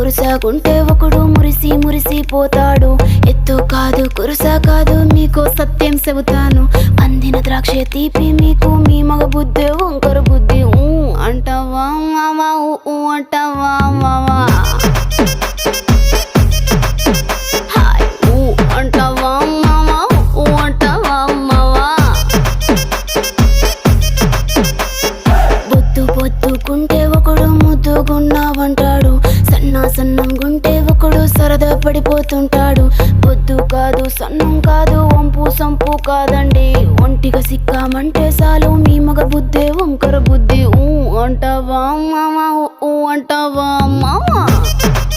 కురుసాకుంటే ఒకడు మురిసి మురిసిపోతాడు. ఎత్తు కాదు కురుసా కాదు మీకో సత్యం చెబుతాను. అందిన ద్రాక్ష తీపి మీకు మీ మగ బుద్ధి వంకర బుద్ధి. అంటావా మావా అంటావా మావా అంటావా మావా అంటావా మావా. బొద్దు పొద్దుకుంటే ఒకడు ముద్దుగున్నావంటాడు. సన్నం గుంటే ఒకడు సరదా పడిపోతుంటాడు. బొద్దు కాదు సన్నం కాదు వంపు సంపు కాదండి. ఒంటిగా సిక్కామంటే చాలు మీ మగ బుద్ధి వంకర బుద్ధి. అంటావా మావా అంటావా మావా.